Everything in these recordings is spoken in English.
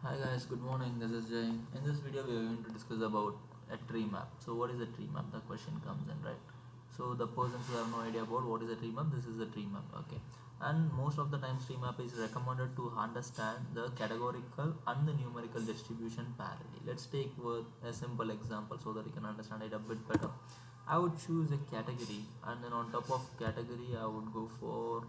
Hi guys, good morning. This is Jay. In this video, we are going to discuss about a tree map. So, what is a tree map? The question comes in, right? So, the persons who have no idea about what is a tree map, this is a tree map. Okay, and most of the times, tree map is recommended to understand the categorical and the numerical distribution parallel. Let's take with a simple example so that you can understand it a bit better. I would choose a category, and then on top of category, I would go for,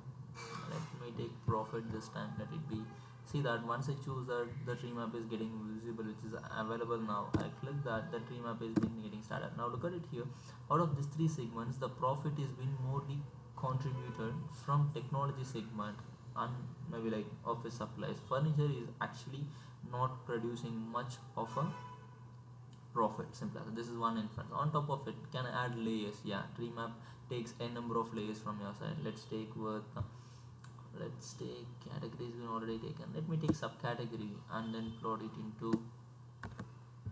let me take profit this time. Let it be, see that once I choose that the tree map is getting visible, which is available now. I click that, the tree map is been getting started. Now look at it here. Out of these three segments, the profit is been morely contributed from technology segment and maybe like office supplies. Furniture is actually not producing much of a profit. Simple as this is one inference. On top of it, can I add layers? Yeah, tree map takes a number of layers from your side. Let's take categories been already taken. Let me take subcategory and then plot it into,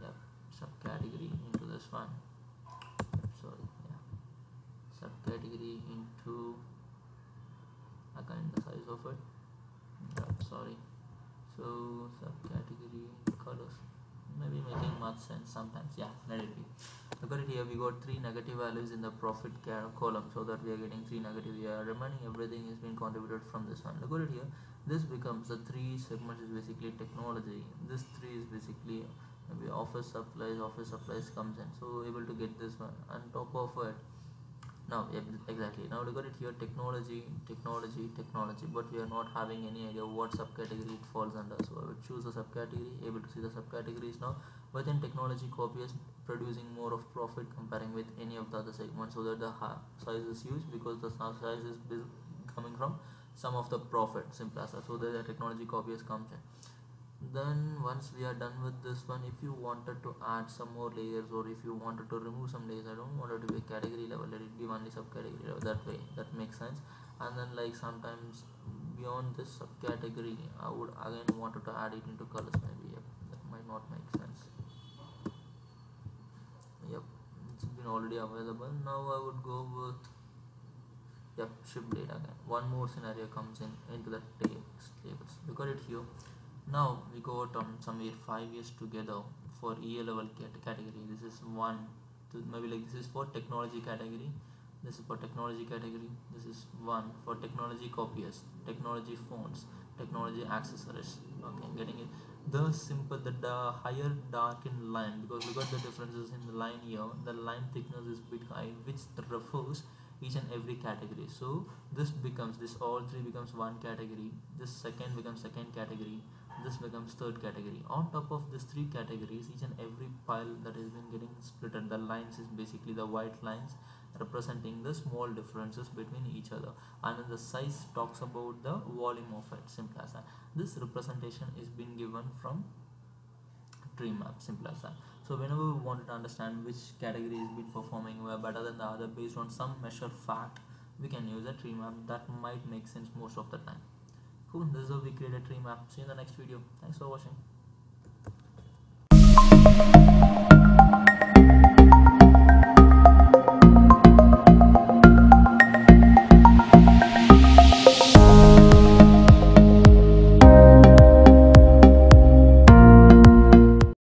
yeah, subcategory into this one. Sorry, yeah, subcategory into again the size of it. Yeah, sorry. So subcategory colors maybe making much sense sometimes. Yeah, let it be. Look at it here. We got three negative values in the profit column, so that we are getting three negative. We are remaining everything is being contributed from this one. Look at it here. This becomes the three segments is basically technology. This three is basically maybe office supplies. Office supplies comes in. So able to get this one on top of it. Now, yeah, exactly. Now look at it here, technology, technology, technology, but we are not having any idea what subcategory it falls under. So I would choose a subcategory, able to see the subcategories now. Within technology, copy is producing more of profit comparing with any of the other segments, so that the size is huge because the size is coming from some of the profit, simple as that. So that the technology copiers comes in. Then once we are done with this one, if you wanted to add some more layers or if you wanted to remove some layers, I don't want it to be a category level, let it be only subcategory level. That way that makes sense. And then like sometimes beyond this subcategory, I would again wanted to add it into colors. Maybe, yep, that might not make sense. Yep, it's been already available. Now I would go with, yep, shift data again. One more scenario comes in into the tables. Look at it here. Now we got somewhere 5 years together for year level category. This is one to maybe like this is for technology category. This is for technology category. This is one for technology copiers, technology phones, technology accessories. Okay, getting it. The simple the higher darkened line, because look at the differences in the line here. The line thickness is bit high, which refers each and every category. So this all three becomes one category. This second becomes second category, this becomes third category. On top of these three categories, each and every pile that has been getting split, and the lines is basically the white lines representing the small differences between each other, and then the size talks about the volume of it. Simple as that. This representation is being given from tree map. Simple as that. So whenever we wanted to understand which category is been performing well better than the other based on some measured fact, we can use a tree map. That might make sense most of the time. Cool, this is how we create a tree map. See you in the next video. Thanks for watching.